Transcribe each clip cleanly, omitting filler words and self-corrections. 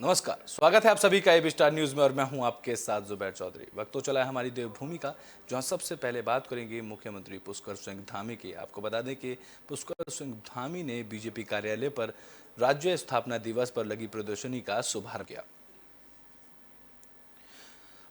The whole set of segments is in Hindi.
नमस्कार, स्वागत है आप सभी का एबी स्टार न्यूज में और मैं हूं आपके साथ जुबैर चौधरी। वक्त तो चला है हमारी देवभूमि का, जहां सबसे पहले बात करेंगे मुख्यमंत्री पुष्कर सिंह धामी की। आपको बता दें कि पुष्कर सिंह धामी ने बीजेपी कार्यालय पर राज्य स्थापना दिवस पर लगी प्रदर्शनी का शुभारंभ किया।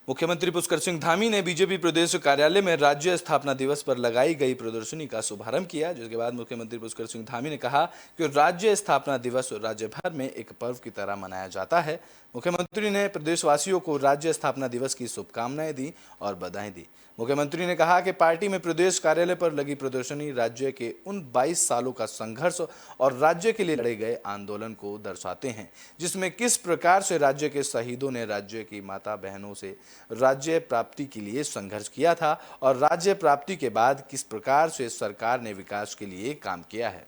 मुख्यमंत्री पुष्कर सिंह धामी ने बीजेपी प्रदेश कार्यालय में राज्य स्थापना दिवस पर लगाई गई प्रदर्शनी का शुभारंभ किया, जिसके बाद मुख्यमंत्री पुष्कर सिंह धामी ने कहा कि राज्य स्थापना दिवस राज्य भर में एक पर्व की तरह मनाया जाता है। मुख्यमंत्री ने प्रदेशवासियों को राज्य स्थापना दिवस की शुभकामनाएं दी और बधाई दी। मुख्यमंत्री ने कहा कि पार्टी में प्रदेश कार्यालय पर लगी प्रदर्शनी राज्य के उन 22 सालों का संघर्ष और राज्य के लिए लड़े गए आंदोलन को दर्शाते हैं, जिसमें किस प्रकार से राज्य के शहीदों ने राज्य की माता बहनों से राज्य प्राप्ति के लिए संघर्ष किया था और राज्य प्राप्ति के बाद किस प्रकार से सरकार ने विकास के लिए काम किया है।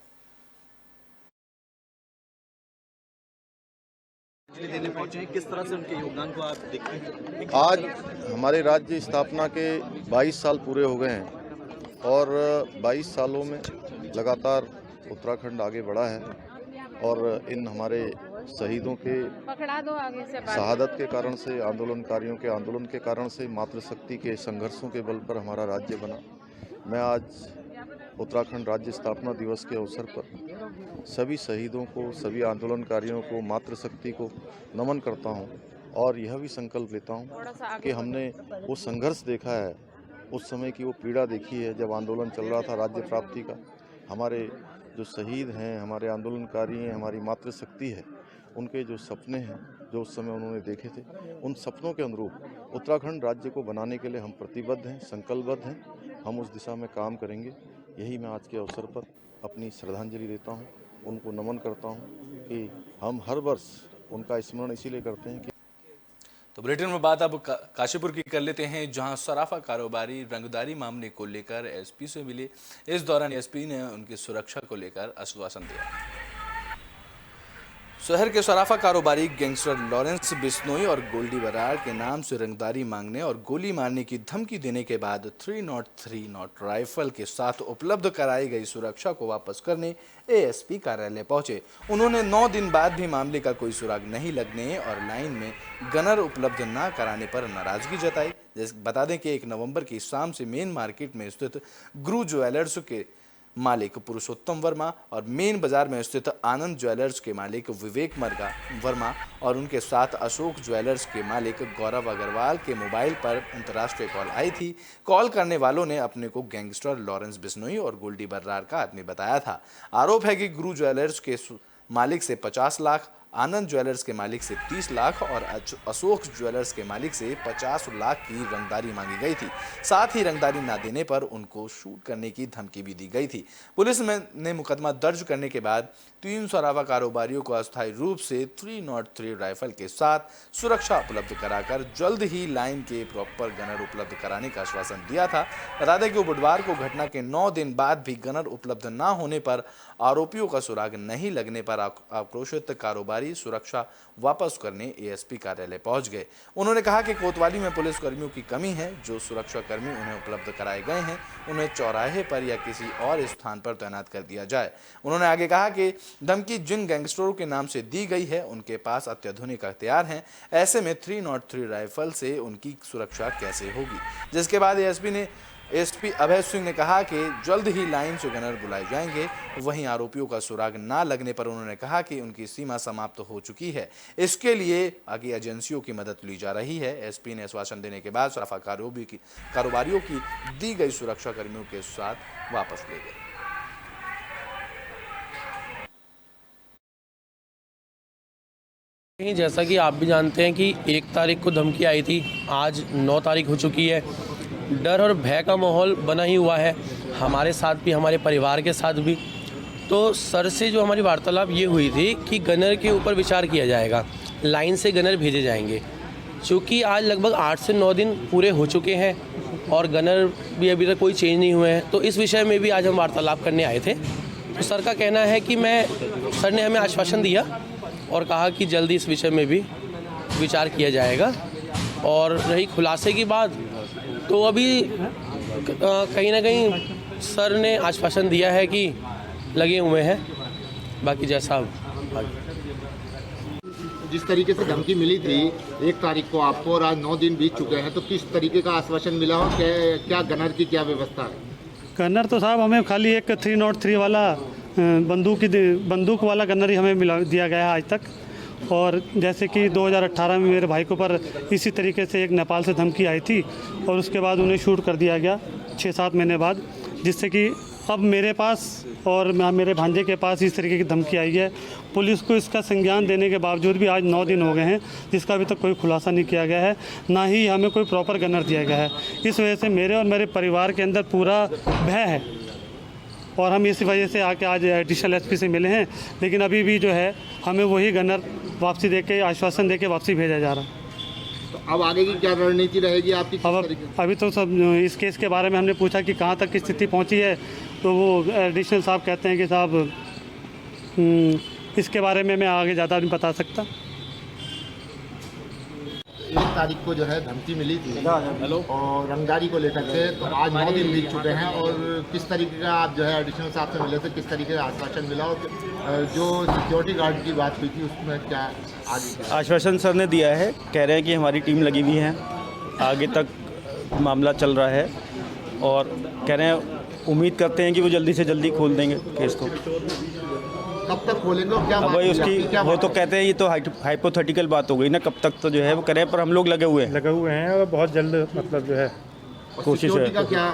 देने पहुंचे हैं, किस तरह से उनके योगदान को आप देखते हैं? आज हमारे राज्य स्थापना के 22 साल पूरे हो गए हैं और 22 सालों में लगातार उत्तराखंड आगे बढ़ा है और इन हमारे शहीदों के शहादत के कारण से, आंदोलनकारियों के आंदोलन के कारण से, मातृशक्ति के संघर्षों के बल पर हमारा राज्य बना। मैं आज उत्तराखंड राज्य स्थापना दिवस के अवसर पर सभी शहीदों को, सभी आंदोलनकारियों को, मातृशक्ति को नमन करता हूं और यह भी संकल्प लेता हूं कि हमने वो संघर्ष देखा है, उस समय की वो पीड़ा देखी है जब आंदोलन चल रहा था राज्य प्राप्ति का। हमारे जो शहीद हैं, हमारे आंदोलनकारी हैं, हमारी मातृशक्ति है, उनके जो सपने हैं जो उस समय उन्होंने देखे थे, उन सपनों के अनुरूप उत्तराखंड राज्य को बनाने के लिए हम प्रतिबद्ध हैं, संकल्पबद्ध हैं। हम उस दिशा में काम करेंगे। यही मैं आज के अवसर पर अपनी श्रद्धांजलि देता हूं, उनको नमन करता हूं कि हम हर वर्ष उनका स्मरण इसीलिए करते हैं कि तो बुलेटिन में बात अब काशीपुर की कर लेते हैं, जहां सराफा कारोबारी रंगदारी मामले को लेकर एसपी से मिले। इस दौरान एसपी ने उनकी सुरक्षा को लेकर आश्वासन दिया। शहर के सराफा कारोबारी गैंगस्टर लॉरेंस बिश्नोई और गोल्डी बराड़ के नाम से रंगदारी मांगने और गोली मारने की धमकी देने के बाद 303 नॉट राइफल के साथ उपलब्ध कराई गई सुरक्षा को वापस करने एएसपी कार्यालय पहुंचे। उन्होंने 9 दिन बाद भी मामले का कोई सुराग नहीं लगने और लाइन में गनर उपलब्ध न कराने पर नाराजगी जताई। बता दें कि 1 नवंबर की शाम से मेन मार्केट में स्थित गुरु ज्वेलर्स के मालिक पुरुषोत्तम वर्मा और मेन बाजार में स्थित आनंद ज्वेलर्स के मालिक विवेक वर्मा और उनके साथ अशोक ज्वेलर्स के मालिक गौरव अग्रवाल के मोबाइल पर अंतर्राष्ट्रीय कॉल आई थी। कॉल करने वालों ने अपने को गैंगस्टर लॉरेंस बिश्नोई और गोल्डी बर्रार का आदमी बताया था। आरोप है कि गुरु ज्वेलर्स के मालिक से 50 लाख, आनंद ज्वेलर्स के मालिक से 30 लाख और अशोक ज्वेलर्स के मालिक से 50 लाख की रंगदारी मांगी गई थी। साथ ही रंगदारी ना देने पर उनको शूट करने की धमकी भी दी गई थी। पुलिस ने मुकदमा दर्ज करने के बाद 3 सराफा कारोबारियों को अस्थायी रूप से 303 राइफल के साथ सुरक्षा उपलब्ध कराकर जल्द ही लाइन के प्रॉपर गनर उपलब्ध कराने का आश्वासन दिया था। बता दें कि बुधवार को घटना के 9 दिन बाद भी गनर उपलब्ध न होने पर, आरोपियों का सुराग नहीं लगने पर आक्रोशित कारोबारी सुरक्षा वापस करने एएसपी कार्यालय पहुंच गए। उन्होंने कहा कि कोतवाली में पुलिस कर्मियों की कमी है। जो सुरक्षा कर्मी उन्हें उपलब्ध कराए गए हैं, उन्हें चौराहे पर या किसी और स्थान पर तैनात कर दिया जाए। उन्होंने आगे कहा कि धमकी जिन गैंगस्टरों के नाम से दी गई है, उनके पास अत्याधुनिक हथियार हैं। ऐसे में 303 राइफल से उनकी सुरक्षा कैसे होगी। जिसके बाद एसपी अभय सिंह ने कहा कि जल्द ही लाइन से गनर बुलाए जाएंगे। वहीं आरोपियों का सुराग ना लगने पर उन्होंने कहा कि उनकी सीमा समाप्त हो चुकी है, इसके लिए आगे एजेंसियों की मदद ली जा रही है। एसपी ने आश्वासन देने के बाद सराफा कारोबारियों की दी गई सुरक्षा कर्मियों के साथ वापस ले गए। जैसा कि आप भी जानते हैं कि 1 तारीख को धमकी आई थी, आज 9 तारीख हो चुकी है। डर और भय का माहौल बना ही हुआ है, हमारे साथ भी, हमारे परिवार के साथ भी। तो सर से जो हमारी वार्तालाप ये हुई थी कि गनर के ऊपर विचार किया जाएगा, लाइन से गनर भेजे जाएंगे। चूँकि आज लगभग 8 से 9 दिन पूरे हो चुके हैं और गनर भी अभी तक कोई चेंज नहीं हुए हैं, तो इस विषय में भी आज हम वार्तालाप करने आए थे। तो सर का कहना है कि सर ने हमें आश्वासन दिया और कहा कि जल्दी इस विषय में भी विचार किया जाएगा। और रही खुलासे की बात, तो अभी कहीं ना कहीं सर ने आश्वासन दिया है कि लगे हुए हैं, बाकी जैसा जिस तरीके से धमकी मिली थी 1 तारीख को आपको और आज 9 दिन बीत चुके हैं, तो किस तरीके का आश्वासन मिला और क्या गनर की क्या व्यवस्था है? गन्नर तो साहब हमें खाली एक 303 वाला बंदूक वाला गन्नर ही हमें मिला दिया गया है आज तक। और जैसे कि 2018 में मेरे भाई को पर इसी तरीके से एक नेपाल से धमकी आई थी और उसके बाद उन्हें शूट कर दिया गया 6-7 महीने बाद, जिससे कि अब मेरे पास और मेरे भांजे के पास इस तरीके की धमकी आई है। पुलिस को इसका संज्ञान देने के बावजूद भी आज 9 दिन हो गए हैं जिसका अभी तक कोई खुलासा नहीं किया गया है, ना ही हमें कोई प्रॉपर गनर दिया गया है। इस वजह से मेरे और मेरे परिवार के अंदर पूरा भय है और हम इस वजह से आके आज एडिशनल एसपी से मिले हैं, लेकिन अभी भी जो है हमें वही गनर वापसी देके आश्वासन देके वापसी भेजा जा रहा है। तो अब आगे की क्या रणनीति रहेगी आपकी? अभी तो सब इस केस के बारे में हमने पूछा कि कहाँ तक की स्थिति पहुँची है, तो वो एडिशनल साहब कहते हैं कि साहब इसके बारे में मैं आगे ज़्यादा नहीं बता सकता। 1 तारीख को जो है धमकी मिली थी और रंगदारी को लेकर के, तो आज 9 दिन बीत चुके हैं और किस तरीके का आप जो है एडिशनल साहब से मिले थे, किस तरीके का आश्वासन मिला और जो सिक्योरिटी गार्ड की बात हुई थी उसमें क्या आगे? आश्वासन सर ने दिया है, कह रहे हैं कि हमारी टीम लगी हुई है, आगे तक मामला चल रहा है और कह रहे हैं उम्मीद करते हैं कि वो जल्दी से जल्दी खोल देंगे केस को। कब तक खोलेंगे और क्या अब बात वही हुई उसकी आपकी? क्या वो बात तो हुई? कहते हैं ये तो हाइपोथेटिकल बात हो गई ना, कब तक तो जो है वो कह रहे हैं, पर हम लोग लगे हुए हैं और बहुत जल्द मतलब जो है और कोशिश है। सिक्योरिटी का क्या?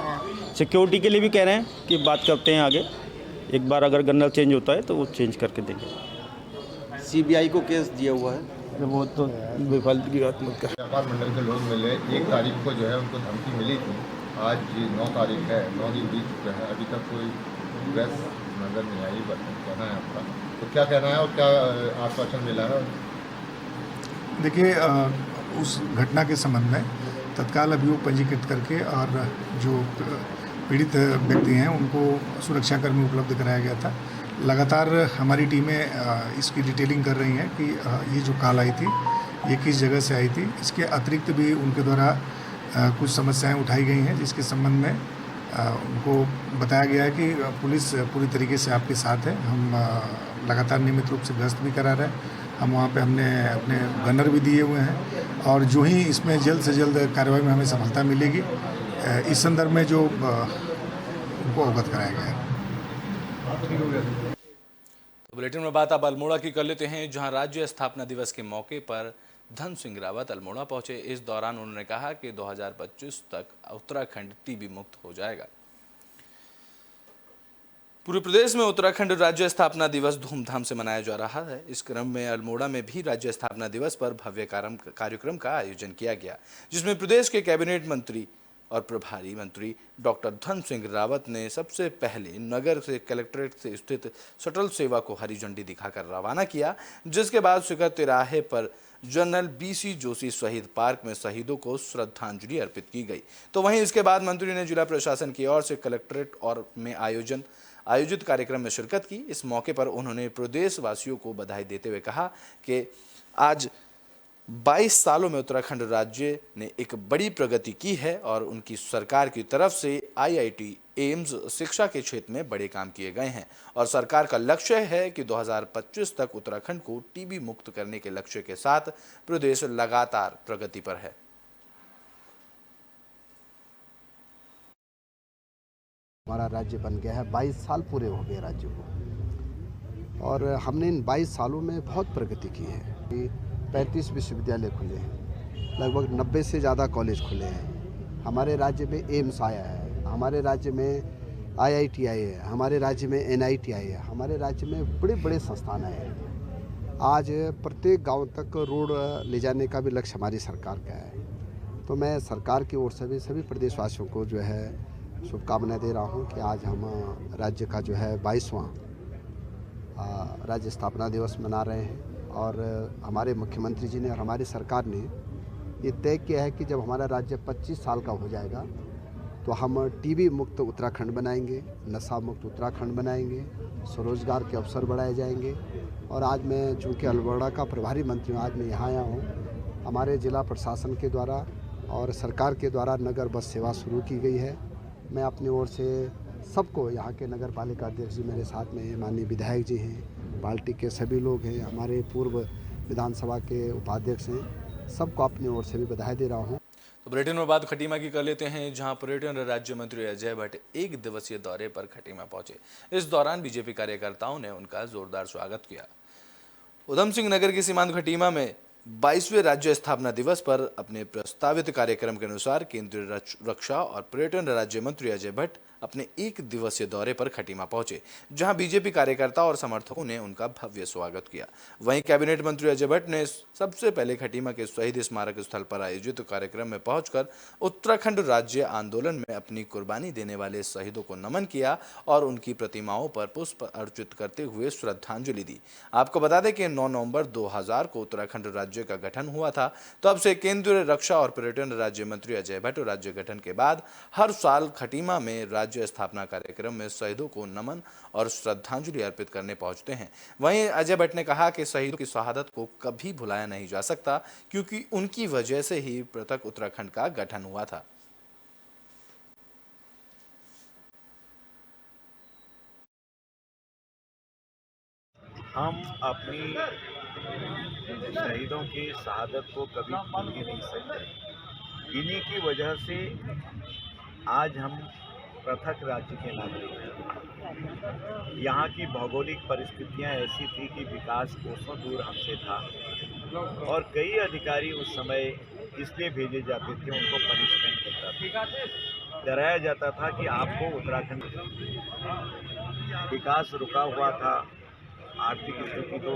सिक्योरिटी के लिए भी कह रहे हैं कि बात करते हैं आगे, एक बार अगर गन्नर चेंज होता है तो वो चेंज करके देंगे। सीबीआई को केस दिया हुआ है। वो तो बेफालतू की बात मत कर। व्यापार मंडल के लोग मिले, 1 तारीख को जो है उनको धमकी मिली थी, आज 9 तारीख है, 9 दिन बीत चुके हैं, अभी तक कोई प्रेस नज़र नहीं आई। कहना है आपका, तो क्या कहना है और क्या आश्वासन मिला है? देखिए, उस घटना के संबंध में तत्काल अभियोग पंजीकृत करके और जो पीड़ित व्यक्ति हैं उनको सुरक्षाकर्मी उपलब्ध कराया गया था। लगातार हमारी टीमें इसकी डिटेलिंग कर रही हैं कि ये जो कॉल आई थी ये किस जगह से आई थी। इसके अतिरिक्त भी उनके द्वारा कुछ समस्याएं उठाई गई हैं जिसके संबंध में उनको बताया गया है कि पुलिस पूरी तरीके से आपके साथ है। हम लगातार नियमित रूप से गश्त भी करा रहे हैं, हम वहाँ पे हमने अपने गनर भी दिए हुए हैं और जो ही इसमें जल्द से जल्द कार्रवाई में हमें सफलता मिलेगी इस संदर्भ में जो उनको अवगत कराया गया है। तो बुलेटिन में बात आप अल्मोड़ा की कर लेते हैं, जहां राज्य स्थापना दिवस के मौके पर धन सिंह रावत अल्मोड़ा पहुंचे। इस दौरान उन्होंने कहा कि 2025 तक उत्तराखंड टीबी मुक्त हो जाएगा। पूरे प्रदेश में उत्तराखंड राज्य स्थापना दिवस धूमधाम से मनाया जा रहा है। इस क्रम में अल्मोड़ा में भी राज्य स्थापना दिवस पर भव्य कार्यक्रम का आयोजन किया गया, जिसमें प्रदेश के कैबिनेट मंत्री और प्रभारी मंत्री डॉक्टर धन सिंह रावत ने सबसे पहले नगर से कलेक्ट्रेट से स्थित शटल सेवा को हरी झंडी दिखाकर रवाना किया, जिसके बाद शिखर तिराहे पर जनरल बीसी जोशी शहीद पार्क में शहीदों को श्रद्धांजलि अर्पित की गई। तो वहीं इसके बाद मंत्री ने जिला प्रशासन की ओर से कलेक्ट्रेट और में आयोजित कार्यक्रम में शिरकत की। इस मौके पर उन्होंने प्रदेशवासियों को बधाई देते हुए कहा कि आज 22 सालों में उत्तराखंड राज्य ने एक बड़ी प्रगति की है और उनकी सरकार की तरफ से IIT, एम्स शिक्षा के क्षेत्र में बड़े काम किए गए हैं और सरकार का लक्ष्य है कि 2025 तक उत्तराखंड को टीबी मुक्त करने के लक्ष्य के साथ प्रदेश लगातार प्रगति पर है। हमारा राज्य बन गया है, 22 साल पूरे हो गए राज्य को और हमने इन 22 सालों में बहुत प्रगति की है। 35 विश्वविद्यालय खुले हैं, लगभग 90 से ज़्यादा कॉलेज खुले हैं, हमारे राज्य में एम्स आया है, हमारे राज्य में IIT आए है, हमारे राज्य में NIT आए है, हमारे राज्य में बड़े बड़े संस्थान आए हैं। आज प्रत्येक गांव तक रोड ले जाने का भी लक्ष्य हमारी सरकार का है। तो मैं सरकार की ओर से भी सभी प्रदेशवासियों को जो है शुभकामनाएं दे रहा हूं कि आज हम राज्य का जो है 22वां राज्य स्थापना दिवस मना रहे हैं और हमारे मुख्यमंत्री जी ने और हमारी सरकार ने ये तय किया है कि जब हमारा राज्य 25 साल का हो जाएगा तो हम टीबी मुक्त उत्तराखंड बनाएंगे, नशा मुक्त उत्तराखंड बनाएंगे, स्वरोजगार के अवसर बढ़ाए जाएंगे। और आज मैं चूँकि अल्मोड़ा का प्रभारी मंत्री हूँ, आज मैं यहाँ आया हूँ। हमारे जिला प्रशासन के द्वारा और सरकार के द्वारा नगर बस सेवा शुरू की गई है। मैं अपनी ओर से सबको, यहाँ के नगर पालिका अध्यक्ष जी मेरे साथ में माननीय विधायक जी हैं, पार्टी के सभी लोग हैं, हमारे पूर्व विधानसभा के उपाध्यक्ष हैं, सबको अपनी ओर से भी बधाई दे रहा हूँ। तो बुलेटिन में बात खटीमा की कर लेते हैं, जहां पर्यटन राज्य मंत्री अजय भट्ट एक दिवसीय दौरे पर खटीमा पहुंचे। इस दौरान बीजेपी कार्यकर्ताओं ने उनका जोरदार स्वागत किया। उधम सिंह नगर के सीमांत खटीमा में 22वें राज्य स्थापना दिवस पर अपने प्रस्तावित कार्यक्रम के अनुसार केंद्रीय रक्षा और पर्यटन राज्य मंत्री अजय भट्ट अपने एक दिवसीय दौरे पर खटीमा पहुंचे, जहां बीजेपी कार्यकर्ता और समर्थकों ने उनका भव्य स्वागत किया। वहीं कैबिनेट मंत्री अजय भट्ट ने सबसे पहले खटीमा के शहीद स्मारक स्थल पर आयोजित कार्यक्रम में पहुंचकर उत्तराखंड राज्य आंदोलन में अपनी कुर्बानी देने वाले शहीदों को नमन किया और उनकी प्रतिमाओं पर पुष्प अर्पित करते हुए श्रद्धांजलि दी। आपको बता दें कि 9 नवंबर 2000 को उत्तराखंड राज्य का गठन हुआ था। तब से केंद्रीय रक्षा और पर्यटन राज्य मंत्री अजय भट्ट राज्य गठन के बाद हर साल खटीमा में राज्य स्थापना कार्यक्रम में शहीदों को नमन और श्रद्धांजलि अर्पित करने पहुंचते हैं। वहीं अजय भट्ट ने कहा कि शहीदों की शहादत को कभी भुलाया नहीं जा सकता, क्योंकि उनकी वजह से ही पृथक उत्तराखंड का गठन हुआ था। हम अपनी शहीदों की शहादत को कभी भूल ही नहीं सकते। इन्हीं की वजह से आज हम पृथक राज्य के नागरिक हैं। यहाँ की भौगोलिक परिस्थितियाँ ऐसी थी कि विकास कोसों दूर हमसे था और कई अधिकारी उस समय इसलिए भेजे जाते थे, उनको पनिशमेंट मिलता था, डराया जाता था कि आपको उत्तराखंड विकास रुका हुआ था। आर्थिक स्थिति तो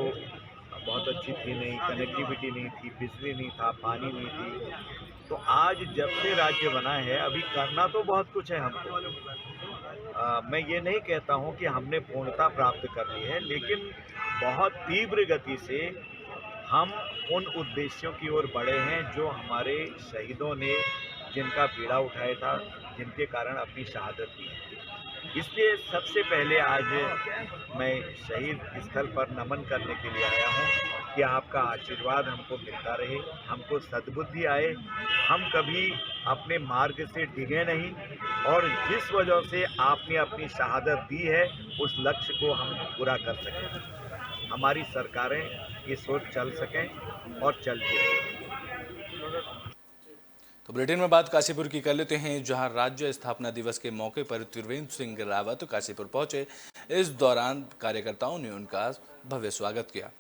बहुत अच्छी थी नहीं, कनेक्टिविटी नहीं थी, बिजली नहीं था, पानी नहीं थी। तो आज जब से राज्य बना है, अभी करना तो बहुत कुछ है हमको। मैं ये नहीं कहता हूँ कि हमने पूर्णता प्राप्त कर ली है, लेकिन बहुत तीव्र गति से हम उन उद्देश्यों की ओर बढ़े हैं जो हमारे शहीदों ने जिनका पीड़ा उठाया था, जिनके कारण अपनी शहादत दी है। इसलिए सबसे पहले आज मैं शहीद स्थल पर नमन करने के लिए आया हूँ कि आपका आशीर्वाद हमको मिलता रहे, हमको सद्बुद्धि आए, हम कभी अपने मार्ग से डिगे नहीं और जिस वजह से आपने अपनी शहादत दी है उस लक्ष्य को हम पूरा कर सकें, हमारी सरकारें ये सोच चल सकें और चलती रहें। तो बुलेटिन में बात काशीपुर की कर लेते हैं, जहां राज्य स्थापना दिवस के मौके पर त्रिवेंद्र सिंह रावत काशीपुर पहुंचे। इस दौरान कार्यकर्ताओं ने उनका भव्य स्वागत किया।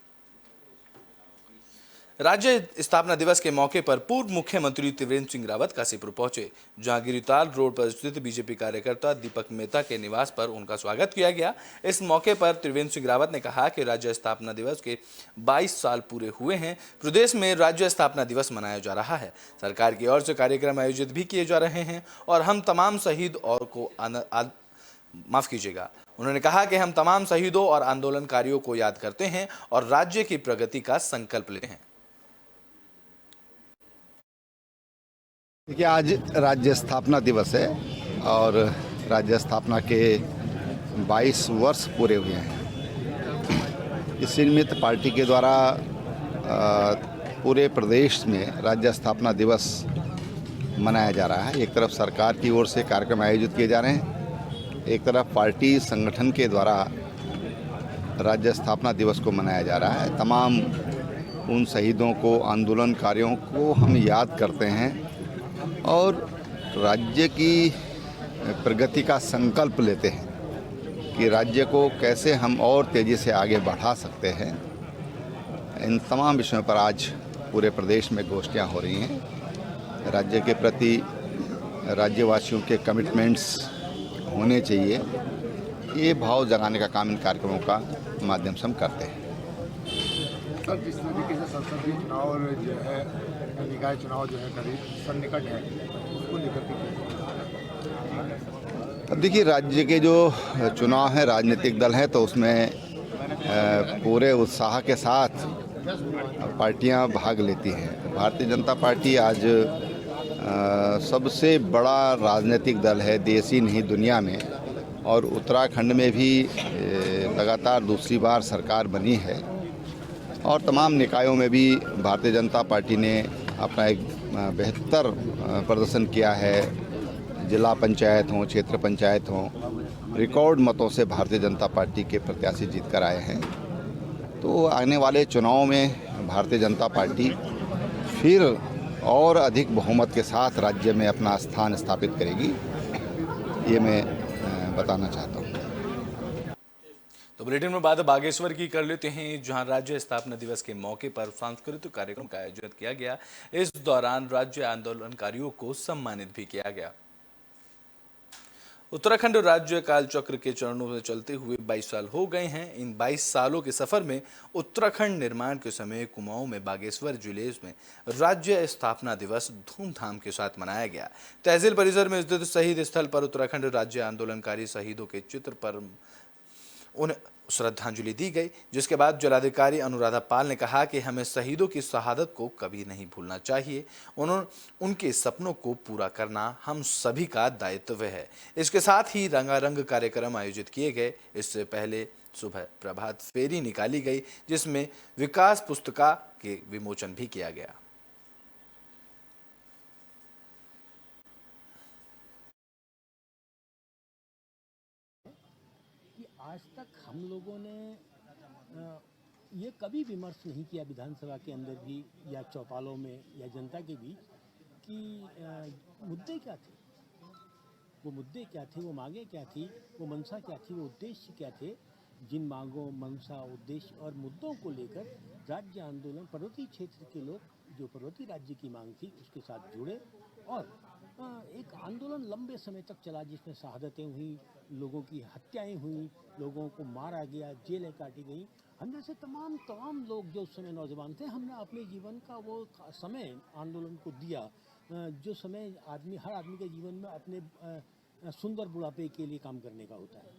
राज्य स्थापना दिवस के मौके पर पूर्व मुख्यमंत्री त्रिवेंद्र सिंह रावत काशीपुर पहुंचे, जहां गिरिताल रोड पर स्थित बीजेपी कार्यकर्ता दीपक मेहता के निवास पर उनका स्वागत किया गया। इस मौके पर त्रिवेंद्र सिंह रावत ने कहा कि राज्य स्थापना दिवस के 22 साल पूरे हुए हैं। प्रदेश में राज्य स्थापना दिवस मनाया जा रहा है। सरकार की ओर से कार्यक्रम आयोजित भी किए जा रहे हैं और हम तमाम शहीद और को माफ कीजिएगा, उन्होंने कहा कि हम तमाम शहीदों और आंदोलनकारियों को याद करते हैं और राज्य की प्रगति का संकल्प लेते हैं। देखिए, आज राज्य स्थापना दिवस है और राज्य स्थापना के 22 वर्ष पूरे हुए हैं। इस निमित्त पार्टी के द्वारा पूरे प्रदेश में राज्य स्थापना दिवस मनाया जा रहा है। एक तरफ सरकार की ओर से कार्यक्रम आयोजित किए जा रहे हैं, एक तरफ पार्टी संगठन के द्वारा राज्य स्थापना दिवस को मनाया जा रहा है। तमाम उन शहीदों को, आंदोलनकारियों को हम याद करते हैं और राज्य की प्रगति का संकल्प लेते हैं कि राज्य को कैसे हम और तेज़ी से आगे बढ़ा सकते हैं। इन तमाम विषयों पर आज पूरे प्रदेश में गोष्ठियां हो रही हैं। राज्य के प्रति राज्यवासियों के कमिटमेंट्स होने चाहिए, ये भाव जगाने का काम इन कार्यक्रमों का माध्यम से हम करते हैं। सर, जिस तरीके से संसदीय चुनाव जो है, निकाय चुनाव जो है करीब सन्निकट है, उसको लेकर के अब देखिए, राज्य के जो चुनाव हैं, राजनीतिक दल हैं तो उसमें पूरे उत्साह के साथ पार्टियां भाग लेती हैं। भारतीय जनता पार्टी आज सबसे बड़ा राजनीतिक दल है, देश ही नहीं दुनिया में, और उत्तराखंड में भी लगातार दूसरी बार सरकार बनी है और तमाम निकायों में भी भारतीय जनता पार्टी ने अपना एक बेहतर प्रदर्शन किया है। जिला पंचायत हों, क्षेत्र पंचायत हों, रिकॉर्ड मतों से भारतीय जनता पार्टी के प्रत्याशी जीत कर आए हैं। तो आने वाले चुनाव में भारतीय जनता पार्टी फिर और अधिक बहुमत के साथ राज्य में अपना स्थान स्थापित करेगी, ये मैं बताना चाहता हूँ। तो बुलेटिन में बात बागेश्वर की कर लेते हैं, जहां राज्य स्थापना दिवस के मौके पर सांस्कृतिक कार्यक्रम का आयोजन किया गया। इस दौरान राज्य आंदोलनकारियों को सम्मानित भी किया गया। उत्तराखंड राज्य काल चक्र के चरणों में चलते हुए 22 साल हो गए हैं। इन 22 सालों के सफर में उत्तराखंड निर्माण के समय कुमाऊं में बागेश्वर जिले में राज्य स्थापना दिवस धूमधाम के साथ मनाया गया। तहसील परिसर में स्थित शहीद स्थल पर उत्तराखंड राज्य आंदोलनकारी शहीदों के चित्र पर उन्हें श्रद्धांजलि दी गई, जिसके बाद जिलाधिकारी अनुराधा पाल ने कहा कि हमें शहीदों की शहादत को कभी नहीं भूलना चाहिए। उनके सपनों को पूरा करना हम सभी का दायित्व है। इसके साथ ही रंगारंग कार्यक्रम आयोजित किए गए। इससे पहले सुबह प्रभात फेरी निकाली गई, जिसमें विकास पुस्तिका के विमोचन भी किया गया। आज तक हम लोगों ने ये कभी विमर्श नहीं किया विधानसभा के अंदर भी या चौपालों में या जनता के बीच कि मुद्दे क्या थे, वो मुद्दे क्या थे, वो मांगे क्या थी, वो मंशा क्या थी, वो उद्देश्य क्या थे। जिन मांगों, मंशा, उद्देश्य और मुद्दों को लेकर राज्य आंदोलन पर्वतीय क्षेत्र के लोग जो पर्वतीय राज्य की मांग थी उसके साथ जुड़े और एक आंदोलन लंबे समय तक चला, जिसमें शहादतें हुई, लोगों की हत्याएं हुई, लोगों को मारा गया, जेलें काटी गई। हम जैसे तमाम लोग जो उस समय नौजवान थे, हमने अपने जीवन का वो समय आंदोलन को दिया, जो समय हर आदमी के जीवन में अपने सुंदर बुढ़ापे के लिए काम करने का होता है।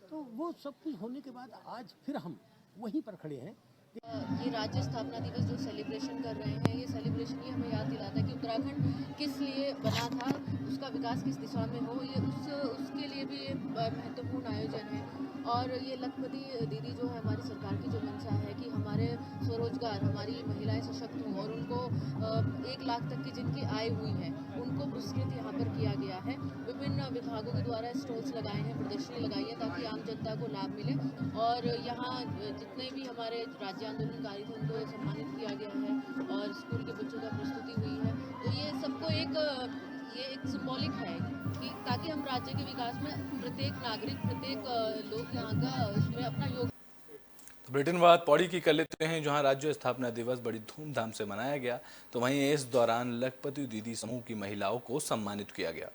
तो वो सब कुछ होने के बाद आज फिर हम वहीं पर खड़े हैं। ये राज्य स्थापना दिवस जो सेलिब्रेशन कर रहे हैं, ये सेलिब्रेशन ये हमें याद दिलाता है कि उत्तराखंड किस लिए बना था, उसका विकास किस दिशा में हो, ये उसके लिए भी ये महत्वपूर्ण आयोजन है। और ये लखपति दीदी जो है, हमारी सरकार की जो मंशा है कि हमारे स्वरोजगार, हमारी महिलाएं सशक्त हों और उनको 1 लाख तक की जिनकी आय हुई है उनको पुरस्कृत यहाँ पर किया गया है। विभिन्न विभागों के द्वारा स्टॉल्स लगाए हैं, प्रदर्शनी लगाई है ताकि आम जनता को लाभ मिले। और यहाँ जितने भी हमारे राज्य आंदोलनकारी थे उनको सम्मानित किया गया है और स्कूल के बच्चों का प्रस्तुति हुई है। तो ये सबको एक सिंबॉलिक है कि ताकि हम राज्य के विकास में प्रत्येक नागरिक, प्रत्येक लोग यहाँ का उसमें अपना योग। तो बुलेटिन बाद पौड़ी की कर लेते हैं, जहां राज्य स्थापना दिवस बड़ी धूमधाम से मनाया गया। तो वहीं इस दौरान लखपति दीदी समूह की महिलाओं को सम्मानित किया गया।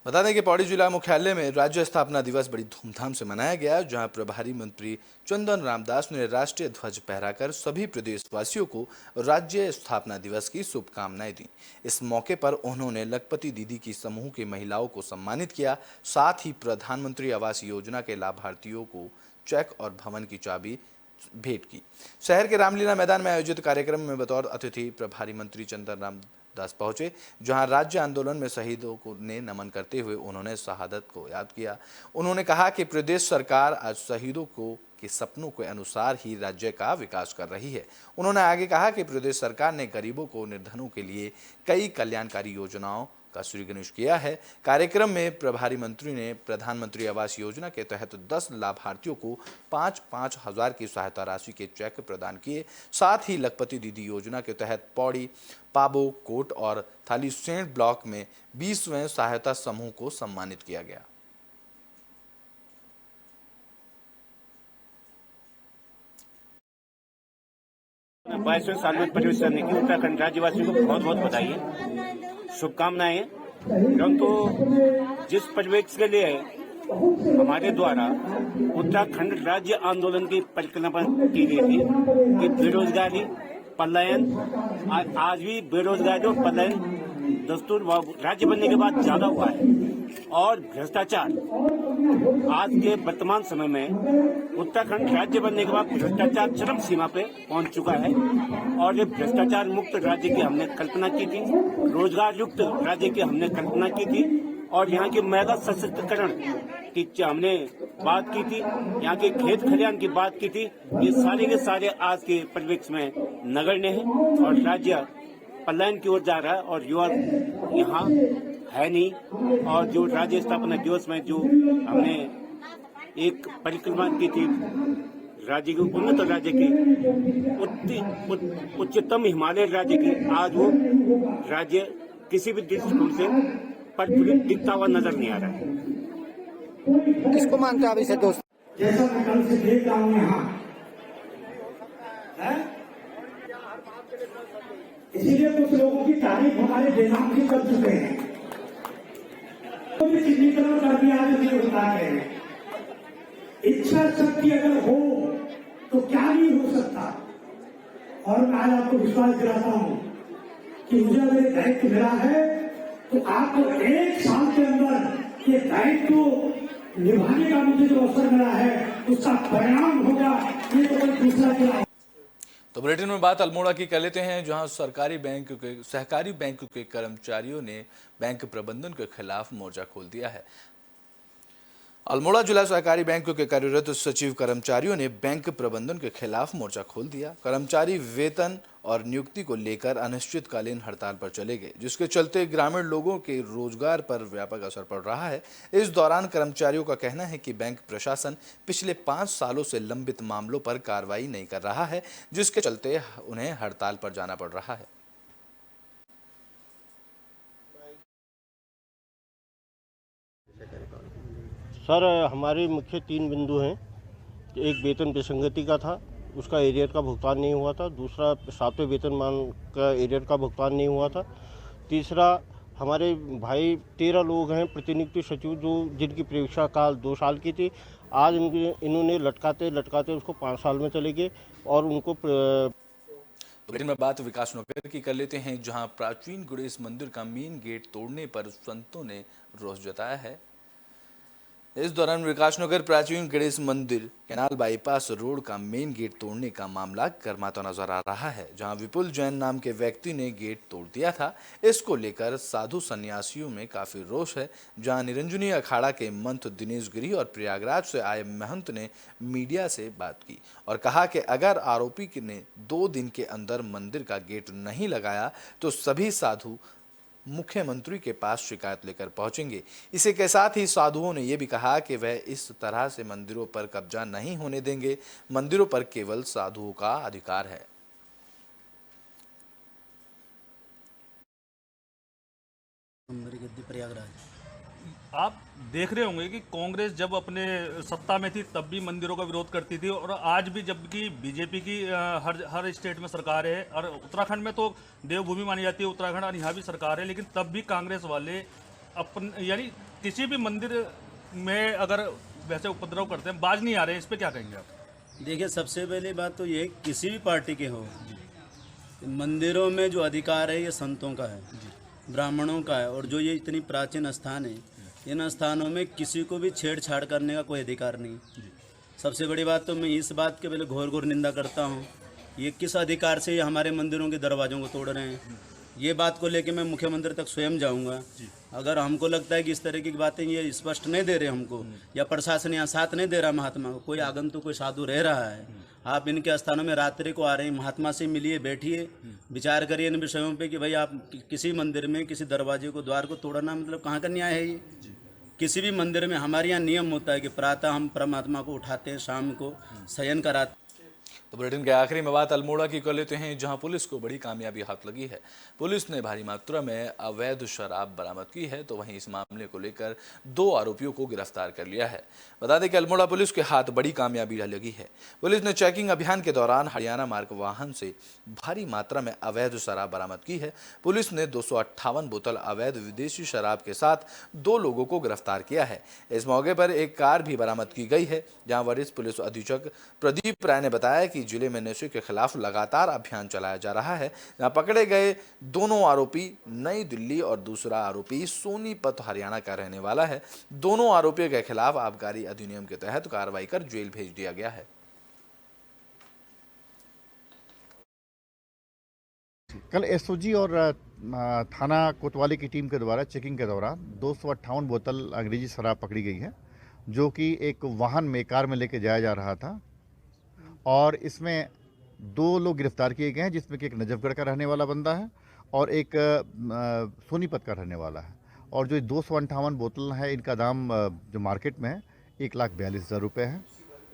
बता दें कि पौड़ी जिला मुख्यालय में राज्य स्थापना दिवस बड़ी धूमधाम से मनाया गया, जहां प्रभारी मंत्री चंदन रामदास ने राष्ट्रीय ध्वज फहराकर सभी प्रदेशवासियों को राज्य स्थापना दिवस की शुभकामनाएं दी। इस मौके पर उन्होंने लखपति दीदी की समूह की महिलाओं को सम्मानित किया। साथ ही प्रधानमंत्री आवास योजना के लाभार्थियों को चेक और भवन की चाबी भेंट की। शहर के रामलीला मैदान में आयोजित कार्यक्रम में बतौर अतिथि प्रभारी मंत्री चंदन रामदास पहुंचे, जहां राज्य आंदोलन में शहीदों को ने नमन करते हुए उन्होंने शहादत को याद किया। उन्होंने कहा कि प्रदेश सरकार आज शहीदों के सपनों के अनुसार ही राज्य का विकास कर रही है। उन्होंने आगे कहा कि प्रदेश सरकार ने गरीबों को निर्धनों के लिए कई कल्याणकारी योजनाओं का श्रीगणेश किया है। कार्यक्रम में प्रभारी मंत्री ने प्रधानमंत्री आवास योजना के तहत 10 लाभार्थियों को 5-5 हज़ार की सहायता राशि के चेक प्रदान किए। साथ ही लखपति दीदी योजना के तहत पौड़ी, पाबो, कोट और थालीसेंट ब्लॉक में 20वें सहायता समूह को सम्मानित किया गया। 22वें साल में प्रवेश करने की उत्तराखंड राज्यवासियों को बहुत बहुत बधाई है, शुभकामनाएं। परंतु जिस परिवेश के लिए हमारे द्वारा उत्तराखंड राज्य आंदोलन की परिकल्पना की गई थी कि बेरोजगारी, पलायन, आज भी बेरोजगारी और पलायन दस्तूर राज्य बनने के बाद ज्यादा हुआ है और भ्रष्टाचार आज के वर्तमान समय में उत्तराखंड राज्य बनने के बाद भ्रष्टाचार चरम सीमा पे पहुंच चुका है। और ये भ्रष्टाचार मुक्त राज्य की हमने कल्पना की थी, रोजगार युक्त राज्य की हमने कल्पना की थी और यहाँ की महिला सशक्तिकरण की हमने बात की थी, यहाँ के खेत खलिहान की बात की थी। ये सारे के सारे आज के परिवेश में नगण्य है और राज्य पलायन की ओर जा रहा है और युवा यहाँ है नहीं। और जो राज्य स्थापना दिवस में जो हमने एक परिक्रमा की थी राज्य की, उन्नत राज्य की, उच्चतम हिमालय राज्य की, आज वो राज्य किसी भी दृष्टिकोण से प्रफुल्लित दिखता हुआ नजर नहीं आ रहा है। किसको मानते हैं आप इसे दोस्त? जैसा मैं कल से देख रहा हूँ यहाँ, इसीलिए कुछ लोगों की तारीफ हमारे बेनाम भी कर चुके हैं, तो भी चिन्हीकरण कर दिया नहीं होता है। इच्छा शक्ति अगर हो तो क्या नहीं हो सकता। और मैं आज आपको विश्वास दिलाता हूँ कि मुझे अगर एक दायित्व मिला है तो आपको 1 साल के अंदर ये दायित्व निभाने का मुझे जो अवसर मिला है उसका परिणाम होगा, ये तो कोई दूसरा क्या। तो बुलेटिन में बात अल्मोड़ा की कर लेते हैं, जहां सहकारी बैंक के कर्मचारियों ने बैंक प्रबंधन के खिलाफ मोर्चा खोल दिया है। अल्मोड़ा जिला सहकारी बैंक के कार्यरत सचिव कर्मचारियों ने बैंक प्रबंधन के खिलाफ मोर्चा खोल दिया। कर्मचारी वेतन और नियुक्ति को लेकर अनिश्चितकालीन हड़ताल पर चले गए, जिसके चलते ग्रामीण लोगों के रोजगार पर व्यापक असर पड़ रहा है। इस दौरान कर्मचारियों का कहना है कि बैंक प्रशासन पिछले 5 सालों से लंबित मामलों पर कार्रवाई नहीं कर रहा है, जिसके चलते उन्हें हड़ताल पर जाना पड़ रहा है। सर, हमारे मुख्य 3 बिंदु हैं। एक वेतन विसंगति का था, उसका एरियर का भुगतान नहीं हुआ था। दूसरा 7वें वेतनमान का एरियर का भुगतान नहीं हुआ था। तीसरा, हमारे भाई 13 लोग हैं प्रतिनियुक्ति सचिव जिनकी परीक्षा काल 2 साल की थी। आज इन्होंने लटकाते लटकाते उसको 5 साल में चले गए और उनको बुलेटिन में बात विकास नगर की कर लेते हैं, जहां प्राचीन गणेश मंदिर का मेन गेट तोड़ने पर संतों ने रोष जताया है। इस दौरान विकासनगर प्राचीन गणेश मंदिर कैनाल बाईपास रोड का मेन गेट तोड़ने का मामला गर्माता नजर आ रहा है, जहां विपुल जैन नाम के व्यक्ति ने गेट तोड़ दिया था। इसको लेकर साधु सन्यासियों में काफी रोष है, जहां निरंजनी अखाड़ा के महंत दिनेश गिरी और प्रयागराज से आए महंत ने मीडिया से बात की और कहा कि अगर आरोपी ने 2 दिन के अंदर मंदिर का गेट नहीं लगाया तो सभी साधु मुख्यमंत्री के पास शिकायत लेकर पहुंचेंगे। इसी के साथ ही साधुओं ने यह भी कहा कि वह इस तरह से मंदिरों पर कब्जा नहीं होने देंगे। मंदिरों पर केवल साधुओं का अधिकार है। आप देख रहे होंगे कि कांग्रेस जब अपने सत्ता में थी तब भी मंदिरों का विरोध करती थी और आज भी, जबकि बीजेपी की हर स्टेट में सरकार है और उत्तराखंड में तो देवभूमि मानी जाती है उत्तराखंड, और यहाँ भी सरकार है, लेकिन तब भी कांग्रेस वाले यानी किसी भी मंदिर में अगर वैसे उपद्रव करते हैं, बाज नहीं आ रहे हैं। इस पर क्या कहेंगे आप? देखिए, सबसे पहली बात तो ये किसी भी पार्टी के हो, मंदिरों में जो अधिकार है ये संतों का है, ब्राह्मणों का है, और जो ये इतनी प्राचीन स्थान है, इन स्थानों में किसी को भी छेड़छाड़ करने का कोई अधिकार नहीं। सबसे बड़ी बात तो मैं इस बात के पहले घोर निंदा करता हूँ, ये किस अधिकार से ये हमारे मंदिरों के दरवाज़ों को तोड़ रहे हैं। ये बात को लेकर मैं मुख्यमंत्री तक स्वयं जाऊंगा। अगर हमको लगता है कि इस तरह की बातें ये स्पष्ट नहीं दे रहे हमको, या प्रशासन यहाँ साथ नहीं दे रहा महात्मा को, कोई आगंतुक कोई साधु रह रहा है, आप इनके स्थानों में रात्रि को आ रहे हैं, महात्मा से मिलिए, बैठिए, विचार करिए इन विषयों पे कि भाई आप किसी मंदिर में किसी दरवाजे को, द्वार को तोड़ना मतलब कहाँ का न्याय है ये? किसी भी मंदिर में हमारे यहाँ नियम होता है कि प्रातः हम परमात्मा को उठाते हैं, शाम को शयन कराते। तो बुलेटिन के आखिरी में बात अल्मोड़ा की कर लेते हैं, जहां पुलिस को बड़ी कामयाबी हाथ लगी है। पुलिस ने भारी मात्रा में अवैध शराब बरामद की है, तो वहीं इस मामले को लेकर 2 आरोपियों को गिरफ्तार कर लिया है। बता दें कि अल्मोड़ा पुलिस के हाथ बड़ी कामयाबी लगी है। पुलिस ने चेकिंग अभियान के दौरान हरियाणा मार्ग वाहन से भारी मात्रा में अवैध शराब बरामद की है। पुलिस ने 258 बोतल अवैध विदेशी शराब के साथ 2 लोगों को गिरफ्तार किया है। इस मौके पर एक कार भी बरामद की गई है, जहां वरिष्ठ पुलिस अधीक्षक प्रदीप राय ने बताया कि जिले में नशे के खिलाफ लगातार अभियान चलाया जा रहा है। जहां पकड़े गए दोनों आरोपी नई दिल्ली और दूसरा आरोपी सोनीपत हरियाणा का रहने वाला है। दोनों आरोपियों के खिलाफ आबकारी अधिनियम के तहत कार्रवाई कर जेल भेज दिया गया है। कल एसओजी और थाना कोतवाली की टीम के द्वारा चेकिंग के दौरान 258 बोतल अंग्रेजी शराब पकड़ी गई है, जो कि एक वाहन में, कार में लेके जाया जा रहा था। और इसमें 2 लोग गिरफ्तार किए गए हैं, जिसमें कि एक नजफगढ़ का रहने वाला बंदा है और एक सोनीपत का रहने वाला है। और जो 258 बोतल है, इनका दाम जो मार्केट में है 1,42,000 रुपये है।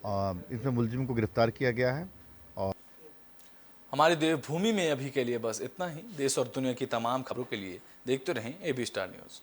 और इसमें मुलजिम को गिरफ्तार किया गया है। और हमारी देवभूमि में अभी के लिए बस इतना ही। देश और दुनिया की तमाम खबरों के लिए देखते रहें AB स्टार न्यूज़।